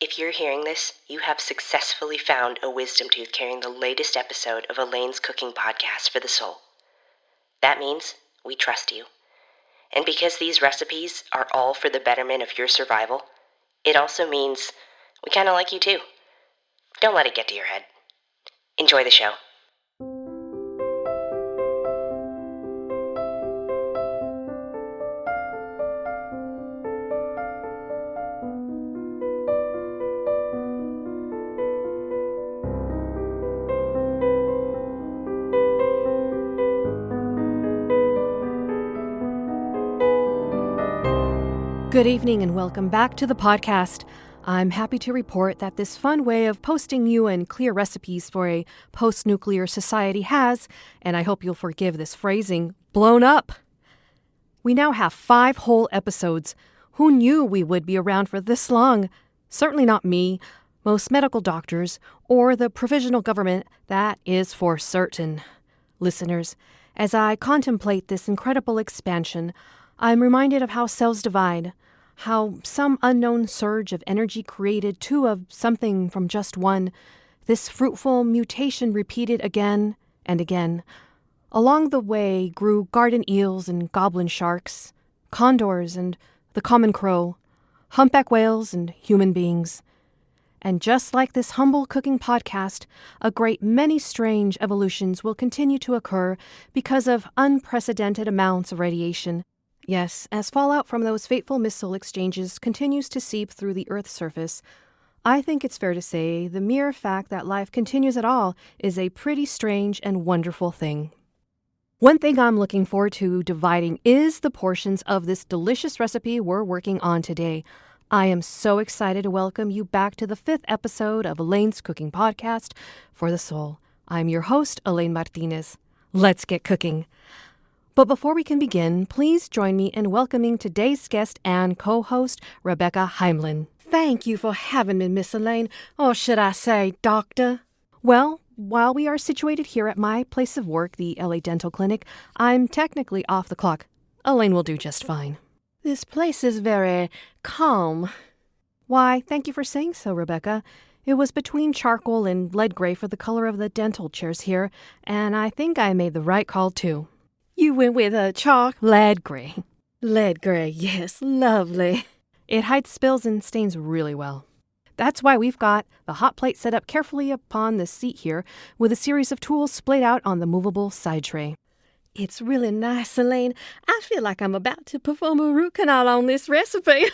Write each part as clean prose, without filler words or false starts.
If you're hearing this, you have successfully found a wisdom tooth carrying the latest episode of Elaine's cooking podcast for the soul. That means we trust you. And because these recipes are all for the betterment of your survival, it also means we kind of like you too. Don't let it get to your head. Enjoy the show. Good evening and welcome back to the podcast. I'm happy to report that this fun way of posting new and clear recipes for a post-nuclear society has, and I hope you'll forgive this phrasing, blown up. We now have 5 whole episodes. Who knew we would be around for this long? Certainly not me, most medical doctors, or the provisional government, that is for certain. Listeners, as I contemplate this incredible expansion, I'm reminded of how cells divide, how some unknown surge of energy created 2 of something from just 1, this fruitful mutation repeated again and again. Along the way grew garden eels and goblin sharks, condors and the common crow, humpback whales and human beings. And just like this humble cooking podcast, a great many strange evolutions will continue to occur because of unprecedented amounts of radiation. Yes, as fallout from those fateful missile exchanges continues to seep through the Earth's surface, I think it's fair to say the mere fact that life continues at all is a pretty strange and wonderful thing. One thing I'm looking forward to dividing is the portions of this delicious recipe we're working on today. I am so excited to welcome you back to the 5th episode of Elaine's Cooking Podcast for the Soul. I'm your host, Elaine Martínez. Let's get cooking. But before we can begin, please join me in welcoming today's guest and co-host, Rebecca Heimlin. Thank you for having me, Miss Elaine, or should I say, Doctor? Well, while we are situated here at my place of work, the LA Dental Clinic, I'm technically off the clock. Elaine will do just fine. This place is very calm. Why, thank you for saying so, Rebecca. It was between charcoal and lead gray for the color of the dental chairs here, and I think I made the right call, too. You went with a chalk? Lead gray. Lead gray, yes, lovely. It hides spills and stains really well. That's why we've got the hot plate set up carefully upon the seat here with a series of tools splayed out on the movable side tray. It's really nice, Elaine. I feel like I'm about to perform a root canal on this recipe.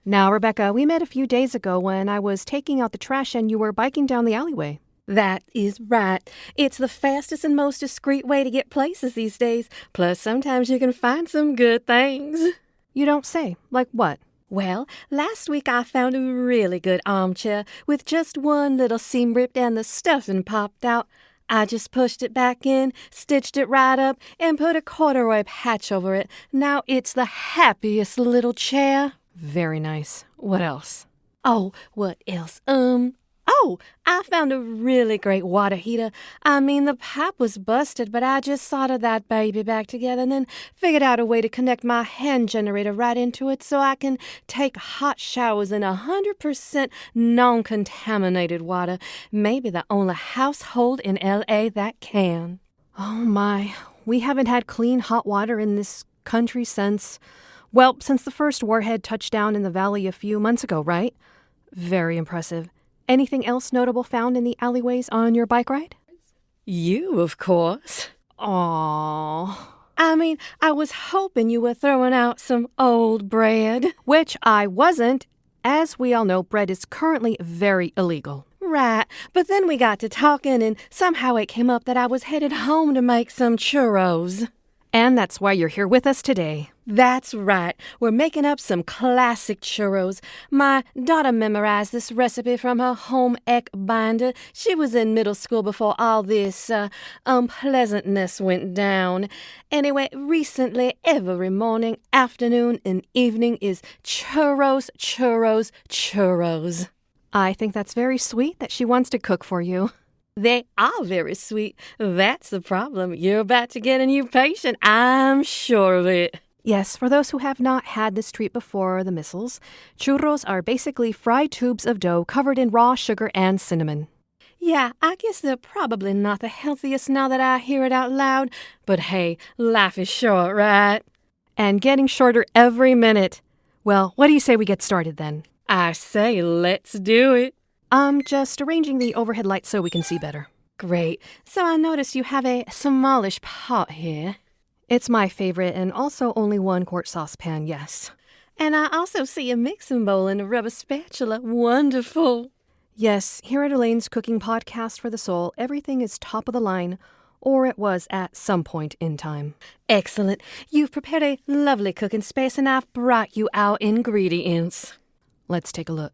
Now, Rebecca, we met a few days ago when I was taking out the trash and you were biking down the alleyway. That is right. It's the fastest and most discreet way to get places these days. Plus, sometimes you can find some good things. You don't say. Like what? Well, last week I found a really good armchair with just one little seam ripped and the stuffing popped out. I just pushed it back in, stitched it right up, and put a corduroy patch over it. Now it's the happiest little chair. Very nice. What else? Oh, what else? I found a really great water heater. I mean, the pipe was busted, but I just soldered that baby back together and then figured out a way to connect my hand generator right into it so I can take hot showers in 100% non-contaminated water. Maybe the only household in L.A. that can. Oh, my. We haven't had clean hot water in this country since the first warhead touched down in the valley a few months ago, right? Very impressive. Anything else notable found in the alleyways on your bike ride? You, of course. Aww. I mean, I was hoping you were throwing out some old bread. Which I wasn't. As we all know, bread is currently very illegal. Right, but then we got to talking and somehow it came up that I was headed home to make some churros. And that's why you're here with us today. That's right. We're making up some classic churros. My daughter memorized this recipe from her home ec binder. She was in middle school before all this unpleasantness went down. Anyway, recently, every morning, afternoon, and evening is churros, churros, churros. I think that's very sweet that she wants to cook for you. They are very sweet. That's the problem. You're about to get a new patient. I'm sure of it. Yes, for those who have not had this treat before the missiles, churros are basically fried tubes of dough covered in raw sugar and cinnamon. Yeah, I guess they're probably not the healthiest now that I hear it out loud, but hey, life is short, right? And getting shorter every minute. Well, what do you say we get started then? I say let's do it. I'm just arranging the overhead lights so we can see better. Great. So I noticed you have a smallish pot here. It's my favorite and also only 1-quart saucepan, yes. And I also see a mixing bowl and a rubber spatula. Wonderful. Yes, here at Elaine's Cooking Podcast for the Soul, everything is top of the line, or it was at some point in time. Excellent. You've prepared a lovely cooking space and I've brought you our ingredients. Let's take a look.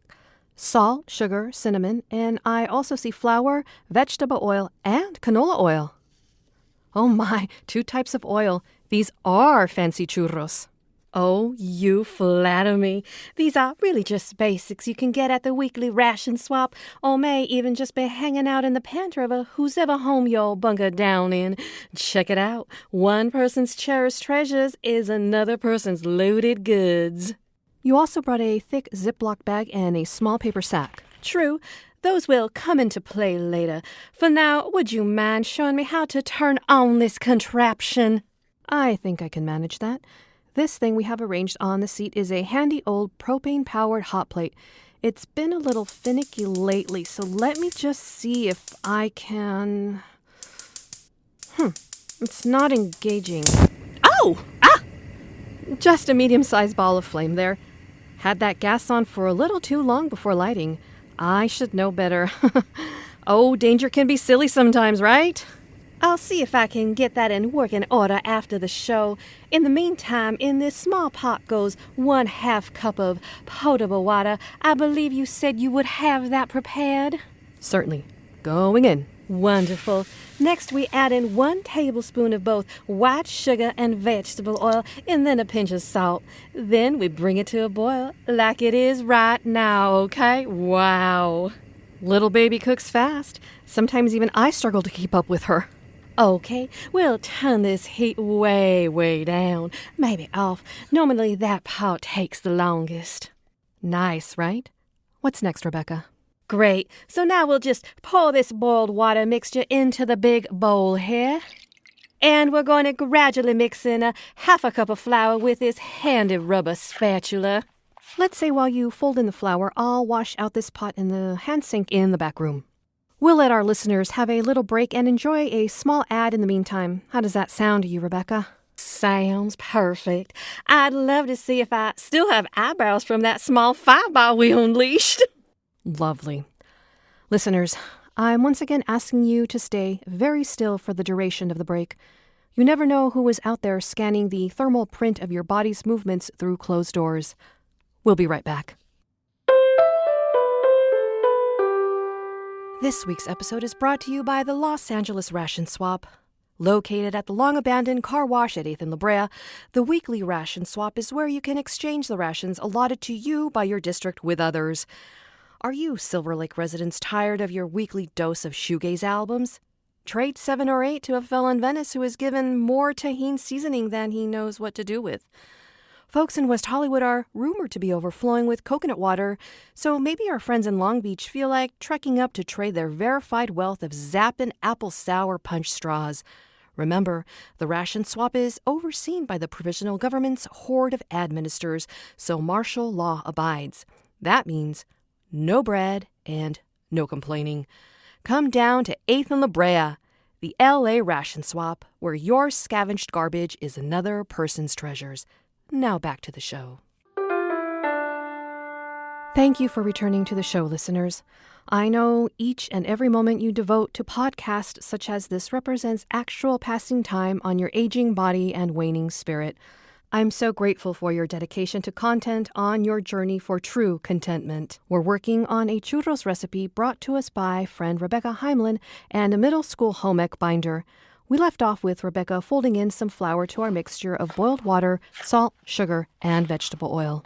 Salt, sugar, cinnamon, and I also see flour, vegetable oil, and canola oil. Oh my, 2 types of oil. These are fancy churros. Oh, you flatter me. These are really just basics you can get at the weekly ration swap, or may even just be hanging out in the pantry of a whosever home you're bunkered down in. Check it out. One person's cherished treasures is another person's looted goods. You also brought a thick Ziploc bag and a small paper sack. True. Those will come into play later. For now, would you mind showing me how to turn on this contraption? I think I can manage that. This thing we have arranged on the seat is a handy old propane-powered hot plate. It's been a little finicky lately, so let me just see if I can... It's not engaging. Oh! Ah! Just a medium-sized ball of flame there. Had that gas on for a little too long before lighting. I should know better. Oh, danger can be silly sometimes, right? I'll see if I can get that in working order after the show. In the meantime, in this small pot goes 1/2 cup of potable water. I believe you said you would have that prepared. Certainly. Going in. Wonderful. Next, we add in 1 tablespoon of both white sugar and vegetable oil, and then a pinch of salt. Then we bring it to a boil, like it is right now, okay? Wow. Little baby cooks fast. Sometimes even I struggle to keep up with her. Okay, we'll turn this heat way, way down. Maybe off. Normally that part takes the longest. Nice, right? What's next, Rebecca? Great. So now we'll just pour this boiled water mixture into the big bowl here. And we're going to gradually mix in 1/2 cup of flour with this handy rubber spatula. Let's say while you fold in the flour, I'll wash out this pot in the hand sink in the back room. We'll let our listeners have a little break and enjoy a small ad in the meantime. How does that sound to you, Rebecca? Sounds perfect. I'd love to see if I still have eyebrows from that small fireball we unleashed. Lovely. Listeners, I'm once again asking you to stay very still for the duration of the break. You never know who is out there scanning the thermal print of your body's movements through closed doors. We'll be right back. This week's episode is brought to you by the Los Angeles Ration Swap. Located at the long-abandoned car wash at 8th and La Brea, the weekly ration swap is where you can exchange the rations allotted to you by your district with others. Are you Silver Lake residents tired of your weekly dose of shoegaze albums? Trade 7 or 8 to a fellow in Venice who has given more tahini seasoning than he knows what to do with. Folks in West Hollywood are rumored to be overflowing with coconut water, so maybe our friends in Long Beach feel like trekking up to trade their verified wealth of Zappin' apple sour punch straws. Remember, the ration swap is overseen by the provisional government's horde of administrators, so martial law abides. That means no bread and no complaining. Come down to 8th and La Brea, the LA ration swap, where your scavenged garbage is another person's treasures. Now back to the show. Thank you for returning to the show, listeners. I know each and every moment you devote to podcasts such as this represents actual passing time on your aging body and waning spirit. I'm so grateful for your dedication to content on your journey for true contentment. We're working on a churros recipe brought to us by friend Rebecca Heimlin and a middle school home ec binder. We left off with Rebecca folding in some flour to our mixture of boiled water, salt, sugar, and vegetable oil.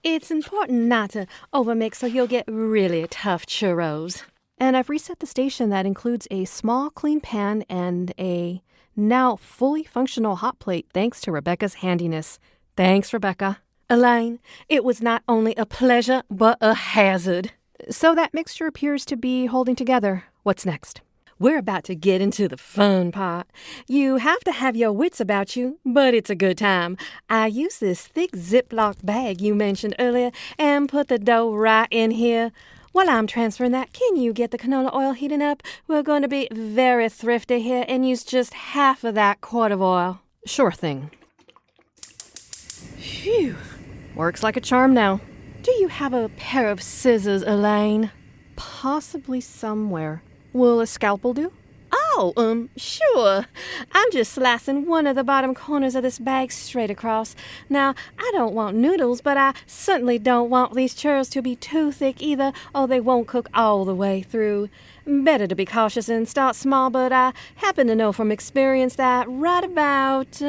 It's important not to overmix or you'll get really tough churros. And I've reset the station that includes a small clean pan and a now fully functional hot plate thanks to Rebecca's handiness. Thanks, Rebecca. Elaine, it was not only a pleasure, but a hazard. So that mixture appears to be holding together. What's next? We're about to get into the fun part. You have to have your wits about you, but it's a good time. I use this thick Ziploc bag you mentioned earlier and put the dough right in here. While I'm transferring that, can you get the canola oil heating up? We're going to be very thrifty here and use just half of that quart of oil. Sure thing. Phew. Works like a charm now. Do you have a pair of scissors, Elaine? Possibly somewhere. Will a scalpel do? Oh, sure. I'm just slicing one of the bottom corners of this bag straight across. Now, I don't want noodles, but I certainly don't want these churros to be too thick either, or they won't cook all the way through. Better to be cautious and start small, but I happen to know from experience that right about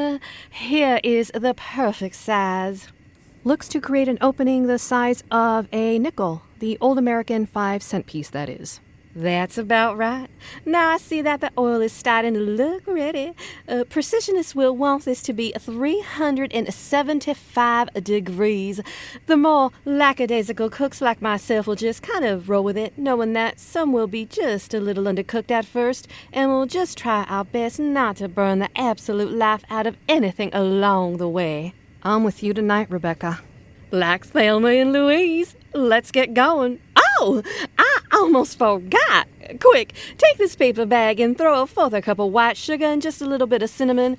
here is the perfect size. Looks to create an opening the size of a nickel, the old American 5-cent piece, that is. That's about right. Now I see that the oil is starting to look ready. Precisionists will want this to be 375 degrees. The more lackadaisical cooks like myself will just kind of roll with it, knowing that some will be just a little undercooked at first, and we'll just try our best not to burn the absolute life out of anything along the way. I'm with you tonight, Rebecca. Like Thelma and Louise. Let's get going. Oh, I almost forgot. Quick, take this paper bag and throw a fourth a cup of white sugar and just a little bit of cinnamon.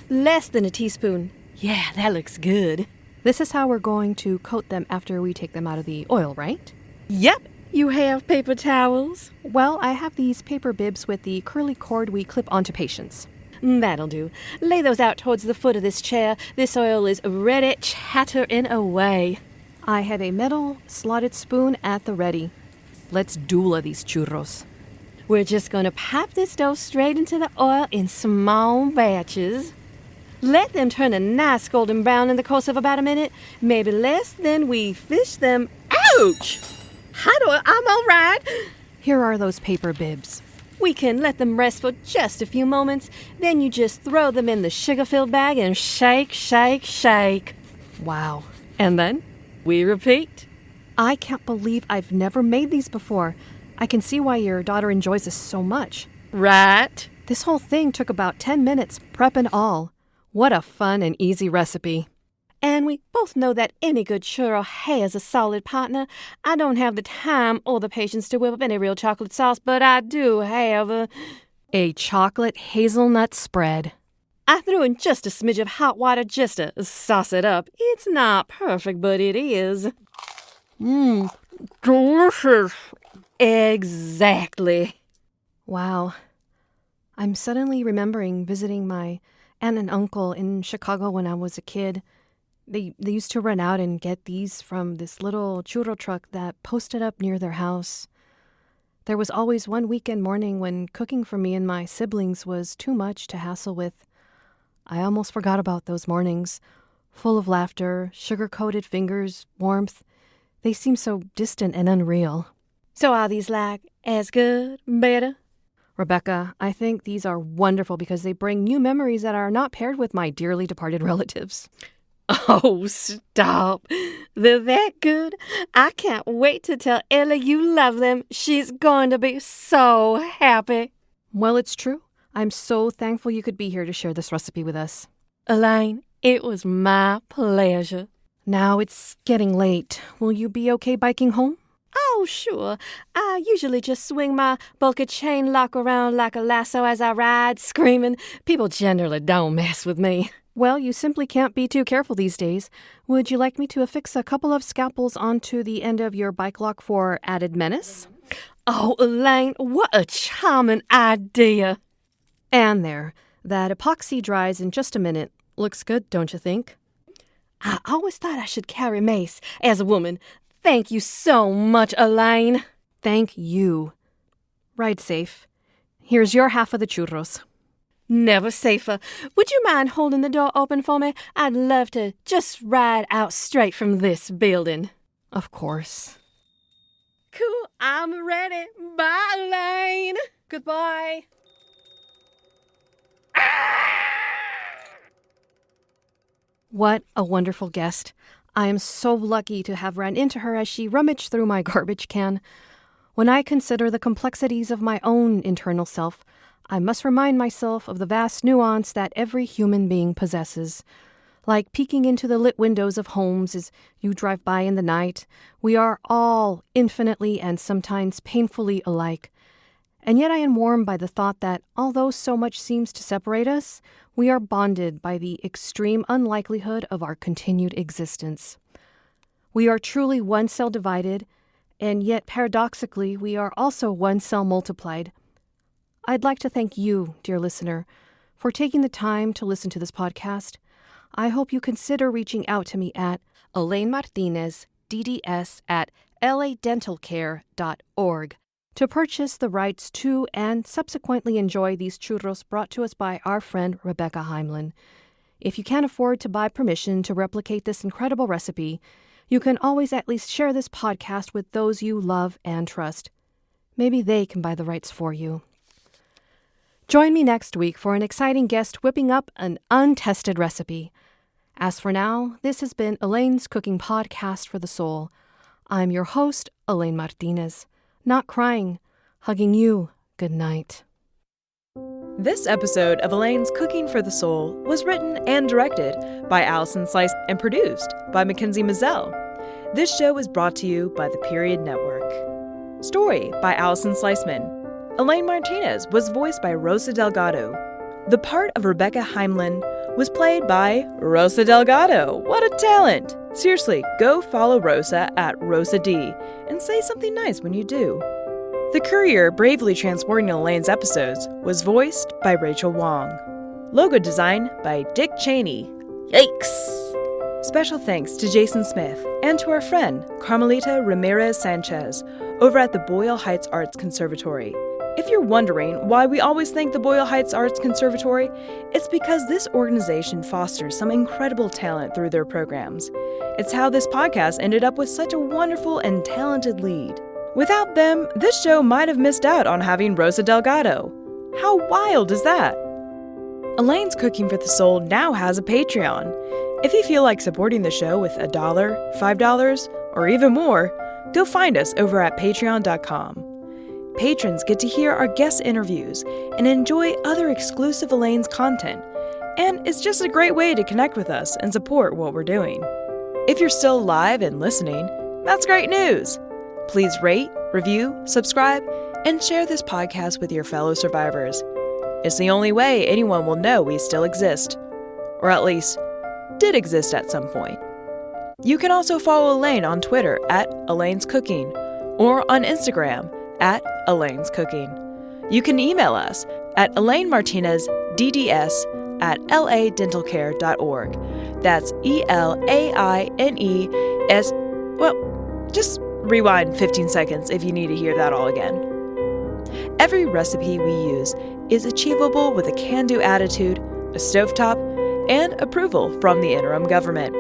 Less than a teaspoon. Yeah, that looks good. This is how we're going to coat them after we take them out of the oil, right? Yep. You have paper towels? Well, I have these paper bibs with the curly cord we clip onto patients. That'll do. Lay those out towards the foot of this chair. This oil is ready, chattering away. I have a metal slotted spoon at the ready. Let's doula these churros. We're just going to pop this dough straight into the oil in small batches. Let them turn a nice golden brown in the course of about a minute, maybe less, then we fish them. Ouch! I'm all right. Here are those paper bibs. We can let them rest for just a few moments. Then you just throw them in the sugar-filled bag and shake, shake, shake. Wow. And then we repeat. I can't believe I've never made these before. I can see why your daughter enjoys this so much. Right. This whole thing took about 10 minutes, prep and all. What a fun and easy recipe. And we both know that any good churro has a solid partner. I don't have the time or the patience to whip up any real chocolate sauce, but I do have a chocolate hazelnut spread. I threw in just a smidge of hot water just to sauce it up. It's not perfect, but it is. Delicious. Exactly. Wow. I'm suddenly remembering visiting my aunt and uncle in Chicago when I was a kid. They used to run out and get these from this little churro truck that posted up near their house. There was always one weekend morning when cooking for me and my siblings was too much to hassle with. I almost forgot about those mornings, full of laughter, sugar-coated fingers, warmth. They seem so distant and unreal. So are these like as good, better? Rebecca, I think these are wonderful because they bring new memories that are not paired with my dearly departed relatives. Oh, stop. They're that good. I can't wait to tell Ella you love them. She's going to be so happy. Well, it's true. I'm so thankful you could be here to share this recipe with us. Elaine, it was my pleasure. Now it's getting late. Will you be okay biking home? Oh, sure. I usually just swing my bulky chain lock around like a lasso as I ride, screaming. People generally don't mess with me. Well, you simply can't be too careful these days. Would you like me to affix a couple of scalpels onto the end of your bike lock for added menace? Oh, Elaine, what a charming idea. And there. That epoxy dries in just a minute. Looks good, don't you think? I always thought I should carry mace as a woman. Thank you so much, Elaine. Thank you. Ride safe. Here's your half of the churros. Never safer. Would you mind holding the door open for me? I'd love to just ride out straight from this building. Of course. Cool, I'm ready. Bye, Elaine. Goodbye. What a wonderful guest. I am so lucky to have run into her as she rummaged through my garbage can. When I consider the complexities of my own internal self, I must remind myself of the vast nuance that every human being possesses. Like peeking into the lit windows of homes as you drive by in the night, we are all infinitely and sometimes painfully alike. And yet I am warmed by the thought that, although so much seems to separate us, we are bonded by the extreme unlikelihood of our continued existence. We are truly one cell divided, and yet paradoxically, we are also one cell multiplied. I'd like to thank you, dear listener, for taking the time to listen to this podcast. I hope you consider reaching out to me at Elaine Martínez, DDS at ladentalcare.org to purchase the rights to and subsequently enjoy these churros brought to us by our friend Rebecca Heimlin. If you can't afford to buy permission to replicate this incredible recipe, you can always at least share this podcast with those you love and trust. Maybe they can buy the rights for you. Join me next week for an exciting guest whipping up an untested recipe. As for now, this has been Elaine's Cooking Podcast for the Soul. I'm your host, Elaine Martínez. Not crying, hugging you good night. This episode of Elaine's Cooking for the Soul was written and directed by Allison Slice and produced by Mackenzie Mazzell. This show is brought to you by the Period Network. Story by Allison Sliceman. Elaine Martínez was voiced by Rosa Delgado. The part of Rebecca Heimlin was played by Rosa Delgado. What a talent! Seriously, go follow Rosa at Rosa D and say something nice when you do. The Courier bravely transporting Elaine's episodes was voiced by Raechel Wong. Logo design by Dick Cheney. Yikes! Special thanks to Jason Smith and to our friend Carmelita Ramirez Sanchez over at the Boyle Heights Arts Conservatory. If you're wondering why we always thank the Boyle Heights Arts Conservatory, it's because this organization fosters some incredible talent through their programs. It's how this podcast ended up with such a wonderful and talented lead. Without them, this show might have missed out on having Rosa Delgado. How wild is that? Elaine's Cooking for the Soul now has a Patreon. If you feel like supporting the show with $1, $5, or even more, go find us over at patreon.com. Patrons get to hear our guest interviews and enjoy other exclusive Elaine's content, and it's just a great way to connect with us and support what we're doing. If you're still alive and listening, that's great news! Please rate, review, subscribe, and share this podcast with your fellow survivors. It's the only way anyone will know we still exist, or at least did exist at some point. You can also follow Elaine on Twitter at Elaine's Cooking, or on Instagram at Elaine's Cooking. You can email us at elainemartinez@ladentalcare.org. That's ELAINES. Well, just rewind 15 seconds if you need to hear that all again. Every recipe we use is achievable with a can-do attitude, a stovetop, and approval from the interim government.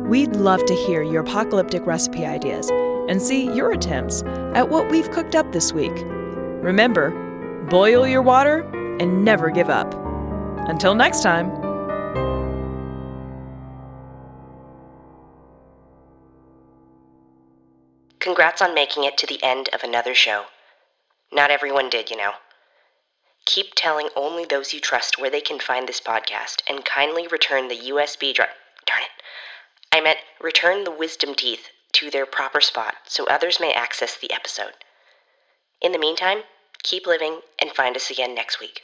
We'd love to hear your apocalyptic recipe ideas and see your attempts at what we've cooked up this week. Remember, boil your water and never give up. Until next time. Congrats on making it to the end of another show. Not everyone did, you know. Keep telling only those you trust where they can find this podcast, and kindly return the USB drive. Darn it. I meant return the wisdom teeth to their proper spot so others may access the episode. In the meantime, keep living and find us again next week.